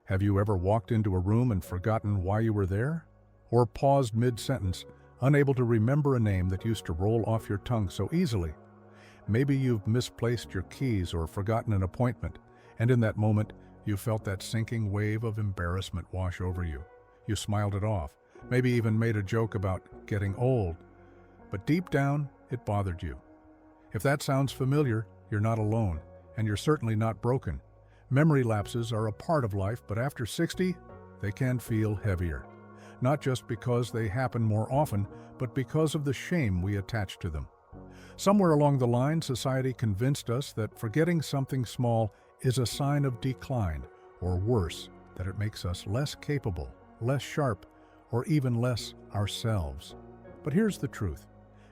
Have you ever walked into a room and forgotten why you were there? Or paused mid-sentence, unable to remember a name that used to roll off your tongue so easily? Maybe you've misplaced your keys or forgotten an appointment, and in that moment, you felt that sinking wave of embarrassment wash over you. You smiled it off, maybe even made a joke about getting old, but deep down, it bothered you. If that sounds familiar, you're not alone, and you're certainly not broken. Memory lapses are a part of life, but after 60, they can feel heavier. Not just because they happen more often, but because of the shame we attach to them. Somewhere along the line, society convinced us that forgetting something small is a sign of decline, or worse, that it makes us less capable, less sharp, or even less ourselves. But here's the truth.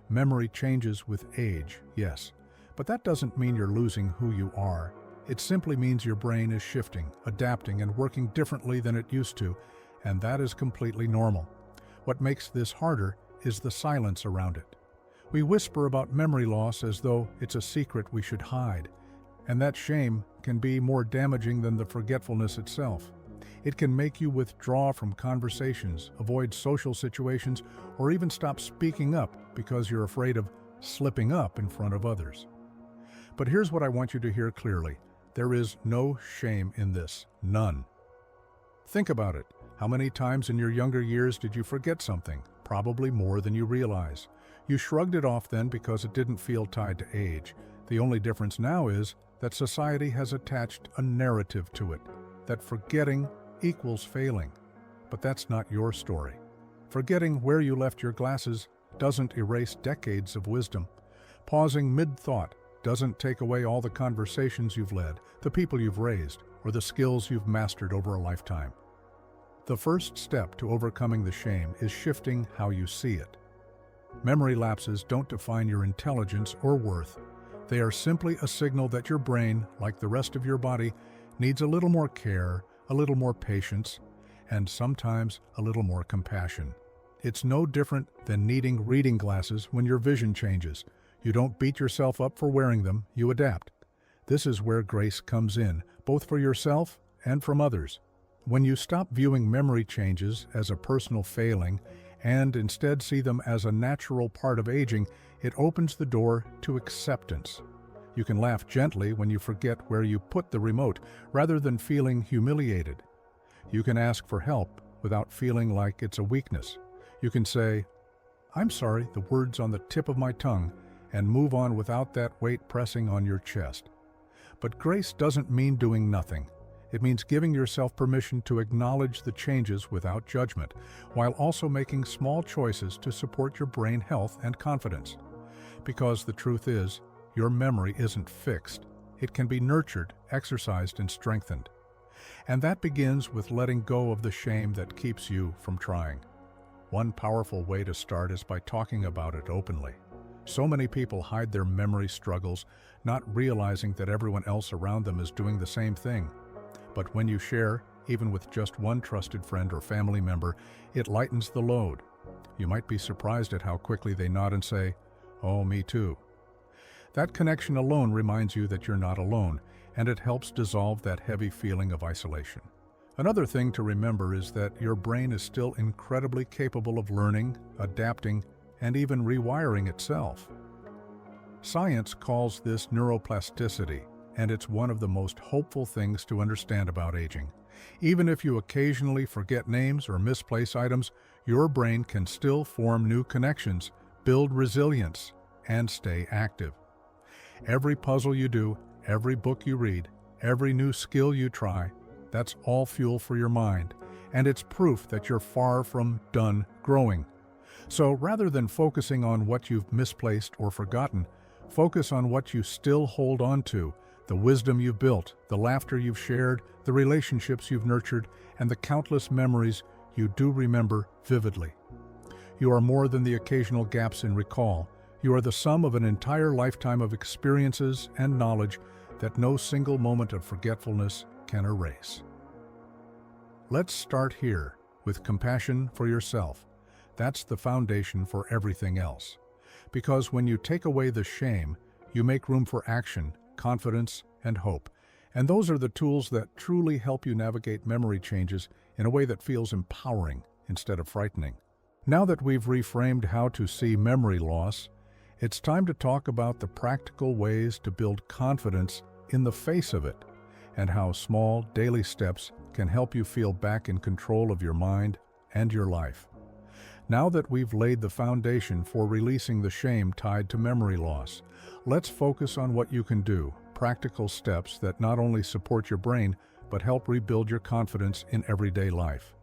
Memory changes with age, yes, but that doesn't mean you're losing who you are. It simply means your brain is shifting, adapting, and working differently than it used to, and that is completely normal. What makes this harder is the silence around it. We whisper about memory loss as though it's a secret we should hide, and that shame can be more damaging than the forgetfulness itself. It can make you withdraw from conversations, avoid social situations, or even stop speaking up because you're afraid of slipping up in front of others. But here's what I want you to hear clearly. There is no shame in this, none. Think about it. How many times in your younger years did you forget something? Probably more than you realize. You shrugged it off then because it didn't feel tied to age. The only difference now is that society has attached a narrative to it, that forgetting equals failing. But that's not your story. Forgetting where you left your glasses doesn't erase decades of wisdom. Pausing mid-thought doesn't take away all the conversations you've led, the people you've raised, or the skills you've mastered over a lifetime. The first step to overcoming the shame is shifting how you see it. Memory lapses don't define your intelligence or worth. They are simply a signal that your brain, like the rest of your body, needs a little more care, a little more patience, and sometimes a little more compassion. It's no different than needing reading glasses when your vision changes. You don't beat yourself up for wearing them, you adapt. This is where grace comes in, both for yourself and from others. When you stop viewing memory changes as a personal failing and instead see them as a natural part of aging, it opens the door to acceptance. You can laugh gently when you forget where you put the remote, rather than feeling humiliated. You can ask for help without feeling like it's a weakness. You can say, "I'm sorry," the words on the tip of my tongue, and move on without that weight pressing on your chest. But grace doesn't mean doing nothing. It means giving yourself permission to acknowledge the changes without judgment, while also making small choices to support your brain health and confidence. Because the truth is, your memory isn't fixed. It can be nurtured, exercised, and strengthened. And that begins with letting go of the shame that keeps you from trying. One powerful way to start is by talking about it openly. So many people hide their memory struggles, not realizing that everyone else around them is doing the same thing. But when you share, even with just one trusted friend or family member, it lightens the load. You might be surprised at how quickly they nod and say, "Oh, me too." That connection alone reminds you that you're not alone, and it helps dissolve that heavy feeling of isolation. Another thing to remember is that your brain is still incredibly capable of learning, adapting, and even rewiring itself. Science calls this neuroplasticity, and it's one of the most hopeful things to understand about aging. Even if you occasionally forget names or misplace items, your brain can still form new connections, build resilience, and stay active. Every puzzle you do, every book you read, every new skill you try, that's all fuel for your mind, and it's proof that you're far from done growing. So rather than focusing on what you've misplaced or forgotten, focus on what you still hold on to, the wisdom you've built, the laughter you've shared, the relationships you've nurtured, and the countless memories you do remember vividly. You are more than the occasional gaps in recall. You are the sum of an entire lifetime of experiences and knowledge that no single moment of forgetfulness can erase. Let's start here with compassion for yourself. That's the foundation for everything else. Because when you take away the shame, you make room for action, confidence, and hope. And those are the tools that truly help you navigate memory changes in a way that feels empowering instead of frightening. Now that we've reframed how to see memory loss, it's time to talk about the practical ways to build confidence in the face of it, and how small, daily steps can help you feel back in control of your mind and your life. Now that we've laid the foundation for releasing the shame tied to memory loss, let's focus on what you can do, practical steps that not only support your brain, but help rebuild your confidence in everyday life.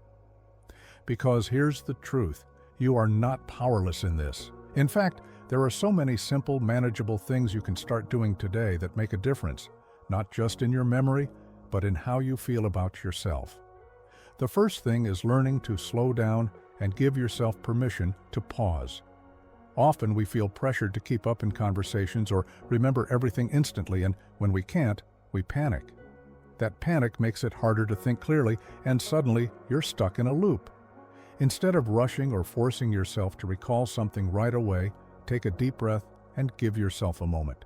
Because here's the truth, you are not powerless in this. In fact, there are so many simple, manageable things you can start doing today that make a difference, not just in your memory, but in how you feel about yourself. The first thing is learning to slow down and give yourself permission to pause. Often we feel pressured to keep up in conversations or remember everything instantly, and when we can't, we panic. That panic makes it harder to think clearly, and suddenly you're stuck in a loop. Instead of rushing or forcing yourself to recall something right away, take a deep breath and give yourself a moment.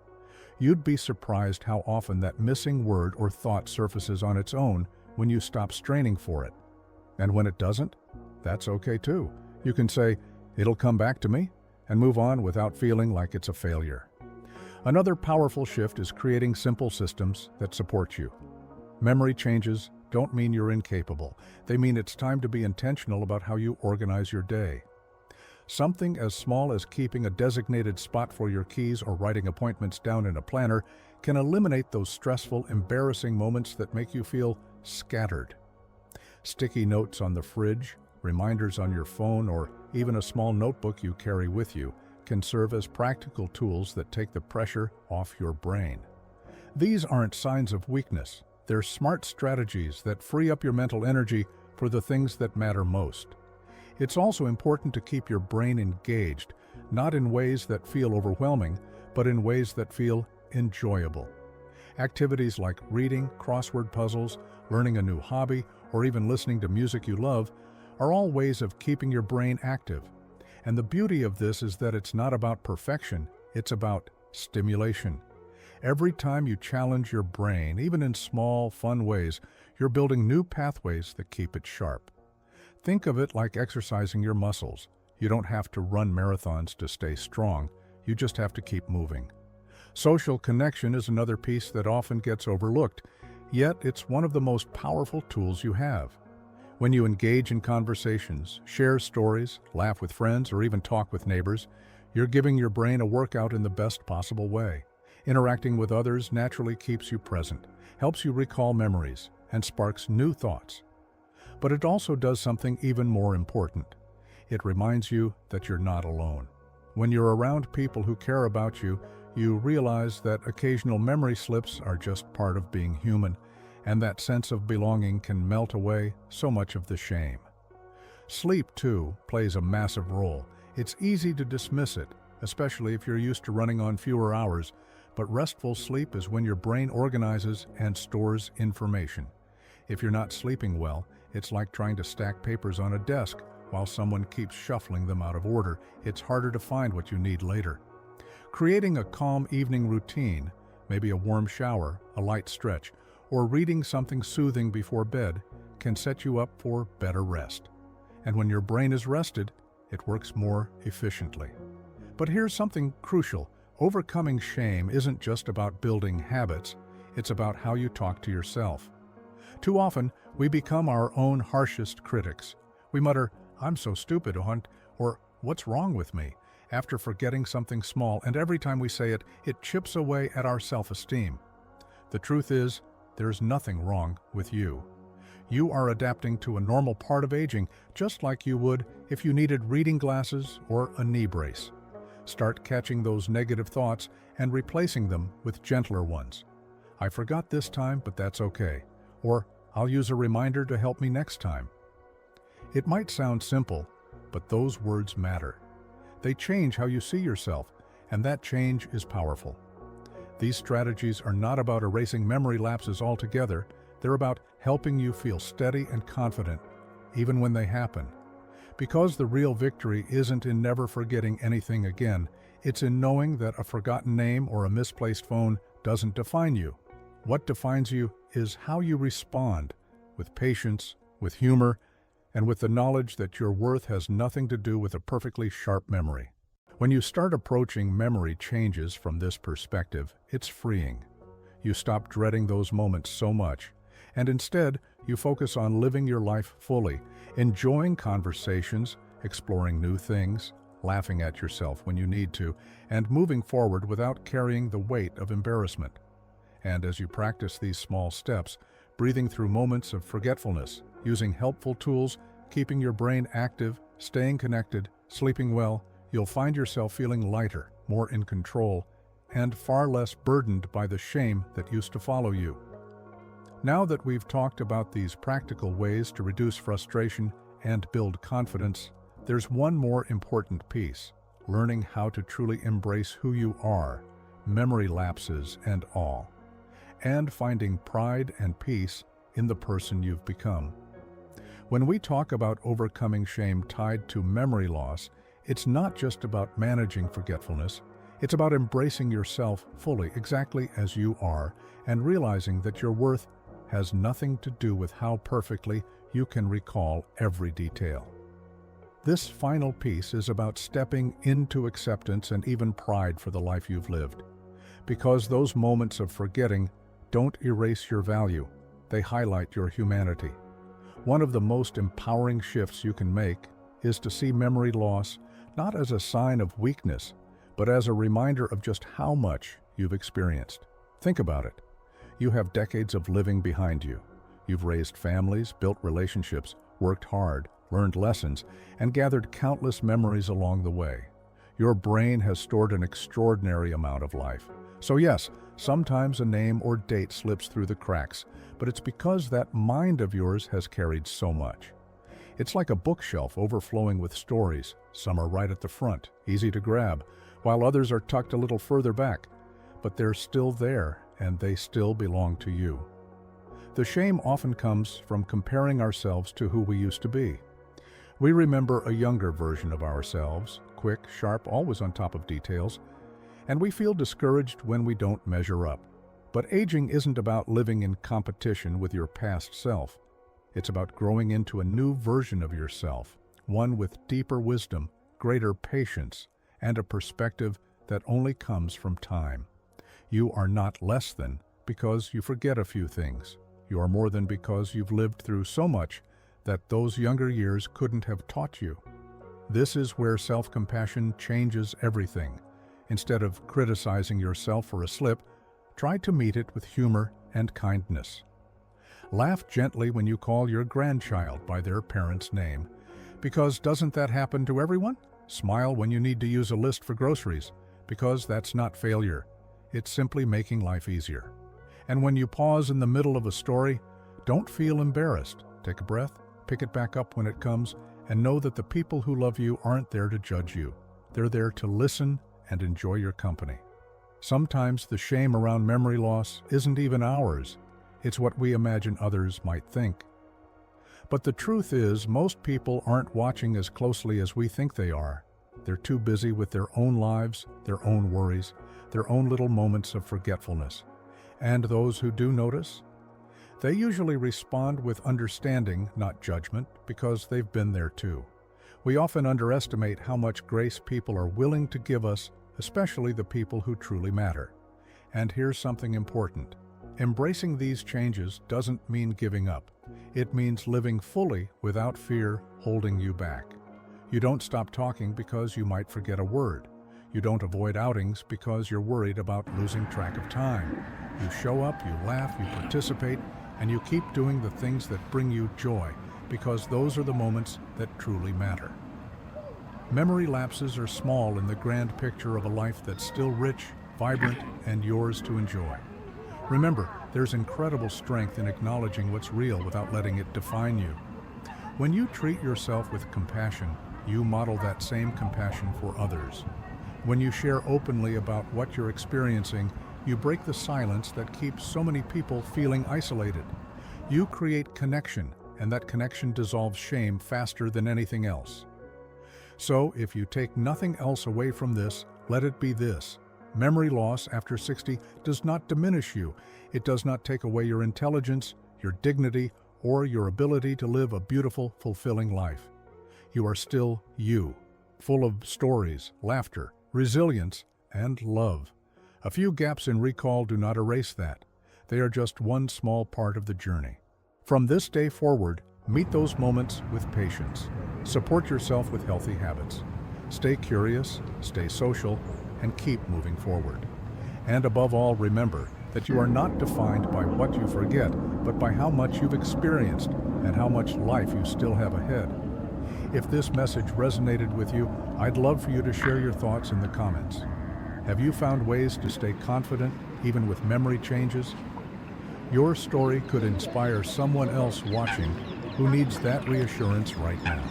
You'd be surprised how often that missing word or thought surfaces on its own when you stop straining for it. And when it doesn't, that's okay too. You can say, "It'll come back to me," and move on without feeling like it's a failure. Another powerful shift is creating simple systems that support you. Memory changes don't mean you're incapable. They mean it's time to be intentional about how you organize your day. Something as small as keeping a designated spot for your keys or writing appointments down in a planner can eliminate those stressful, embarrassing moments that make you feel scattered. Sticky notes on the fridge, reminders on your phone, or even a small notebook you carry with you can serve as practical tools that take the pressure off your brain. These aren't signs of weakness. They're smart strategies that free up your mental energy for the things that matter most. It's also important to keep your brain engaged, not in ways that feel overwhelming, but in ways that feel enjoyable. Activities like reading, crossword puzzles, learning a new hobby, or even listening to music you love are all ways of keeping your brain active. And the beauty of this is that it's not about perfection, it's about stimulation. Every time you challenge your brain, even in small, fun ways, you're building new pathways that keep it sharp. Think of it like exercising your muscles. You don't have to run marathons to stay strong, you just have to keep moving. Social connection is another piece that often gets overlooked, yet it's one of the most powerful tools you have. When you engage in conversations, share stories, laugh with friends, or even talk with neighbors, you're giving your brain a workout in the best possible way. Interacting with others naturally keeps you present, helps you recall memories, and sparks new thoughts. But it also does something even more important. It reminds you that you're not alone. When you're around people who care about you, you realize that occasional memory slips are just part of being human, and that sense of belonging can melt away so much of the shame. Sleep, too, plays a massive role. It's easy to dismiss it, especially if you're used to running on fewer hours, but restful sleep is when your brain organizes and stores information. If you're not sleeping well, it's like trying to stack papers on a desk while someone keeps shuffling them out of order. It's harder to find what you need later. Creating a calm evening routine, maybe a warm shower, a light stretch, or reading something soothing before bed, can set you up for better rest. And when your brain is rested, it works more efficiently. But here's something crucial. Overcoming shame isn't just about building habits, it's about how you talk to yourself. Too often, we become our own harshest critics. We mutter, "I'm so stupid," or "What's wrong with me?" after forgetting something small, and every time we say it, it chips away at our self-esteem. The truth is, there's nothing wrong with you. You are adapting to a normal part of aging, just like you would if you needed reading glasses or a knee brace. Start catching those negative thoughts and replacing them with gentler ones. "I forgot this time, but that's okay." Or, "I'll use a reminder to help me next time." It might sound simple, but those words matter. They change how you see yourself, and that change is powerful. These strategies are not about erasing memory lapses altogether. They're about helping you feel steady and confident, even when they happen. Because the real victory isn't in never forgetting anything again, it's in knowing that a forgotten name or a misplaced phone doesn't define you. What defines you is how you respond, with patience, with humor, and with the knowledge that your worth has nothing to do with a perfectly sharp memory. When you start approaching memory changes from this perspective, it's freeing. You stop dreading those moments so much, and instead, you focus on living your life fully, enjoying conversations, exploring new things, laughing at yourself when you need to, and moving forward without carrying the weight of embarrassment. And as you practice these small steps, breathing through moments of forgetfulness, using helpful tools, keeping your brain active, staying connected, sleeping well, you'll find yourself feeling lighter, more in control, and far less burdened by the shame that used to follow you. Now that we've talked about these practical ways to reduce frustration and build confidence, there's one more important piece: learning how to truly embrace who you are, memory lapses and all, and finding pride and peace in the person you've become. When we talk about overcoming shame tied to memory loss, it's not just about managing forgetfulness, it's about embracing yourself fully, exactly as you are, and realizing that your worth has nothing to do with how perfectly you can recall every detail. This final piece is about stepping into acceptance and even pride for the life you've lived. Because those moments of forgetting don't erase your value, they highlight your humanity. One of the most empowering shifts you can make is to see memory loss not as a sign of weakness, but as a reminder of just how much you've experienced. Think about it. You have decades of living behind you. You've raised families, built relationships, worked hard, learned lessons, and gathered countless memories along the way. Your brain has stored an extraordinary amount of life. So yes, sometimes a name or date slips through the cracks, but it's because that mind of yours has carried so much. It's like a bookshelf overflowing with stories. Some are right at the front, easy to grab, while others are tucked a little further back. But they're still there, and they still belong to you. The shame often comes from comparing ourselves to who we used to be. We remember a younger version of ourselves, quick, sharp, always on top of details, and we feel discouraged when we don't measure up. But aging isn't about living in competition with your past self. It's about growing into a new version of yourself, one with deeper wisdom, greater patience, and a perspective that only comes from time. You are not less than because you forget a few things. You are more than because you've lived through so much that those younger years couldn't have taught you. This is where self-compassion changes everything. Instead of criticizing yourself for a slip, try to meet it with humor and kindness. Laugh gently when you call your grandchild by their parent's name, because doesn't that happen to everyone? Smile when you need to use a list for groceries, because that's not failure. It's simply making life easier. And when you pause in the middle of a story, don't feel embarrassed. Take a breath, pick it back up when it comes, and know that the people who love you aren't there to judge you. They're there to listen and enjoy your company. Sometimes the shame around memory loss isn't even ours. It's what we imagine others might think. But the truth is, most people aren't watching as closely as we think they are. They're too busy with their own lives, their own worries, their own little moments of forgetfulness. And those who do notice, they usually respond with understanding, not judgment, because they've been there too. We often underestimate how much grace people are willing to give us, especially the people who truly matter. And here's something important. Embracing these changes doesn't mean giving up. It means living fully without fear holding you back. You don't stop talking because you might forget a word. You don't avoid outings because you're worried about losing track of time. You show up, you laugh, you participate, and you keep doing the things that bring you joy, because those are the moments that truly matter. Memory lapses are small in the grand picture of a life that's still rich, vibrant, and yours to enjoy. Remember, there's incredible strength in acknowledging what's real without letting it define you. When you treat yourself with compassion, you model that same compassion for others. When you share openly about what you're experiencing, you break the silence that keeps so many people feeling isolated. You create connection, and that connection dissolves shame faster than anything else. So, if you take nothing else away from this, let it be this. Memory loss after 60 does not diminish you. It does not take away your intelligence, your dignity, or your ability to live a beautiful, fulfilling life. You are still you, full of stories, laughter, resilience, and love. A few gaps in recall do not erase that. They are just one small part of the journey. From this day forward, meet those moments with patience. Support yourself with healthy habits. Stay curious, stay social, and keep moving forward. And above all, remember that you are not defined by what you forget, but by how much you've experienced and how much life you still have ahead. If this message resonated with you, I'd love for you to share your thoughts in the comments. Have you found ways to stay confident even with memory changes? Your story could inspire someone else watching who needs that reassurance right now.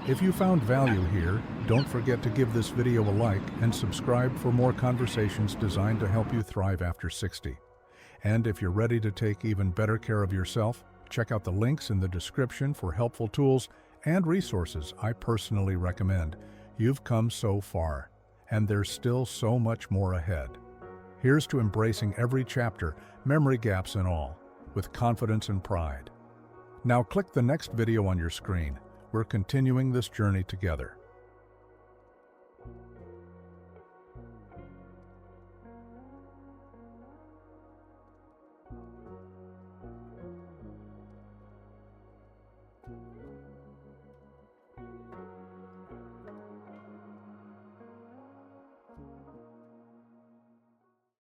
If you found value here, don't forget to give this video a like and subscribe for more conversations designed to help you thrive after 60. And if you're ready to take even better care of yourself, check out the links in the description for helpful tools and resources I personally recommend. You've come so far, and there's still so much more ahead. Here's to embracing every chapter, memory gaps and all, with confidence and pride. Now click the next video on your screen. We're continuing this journey together.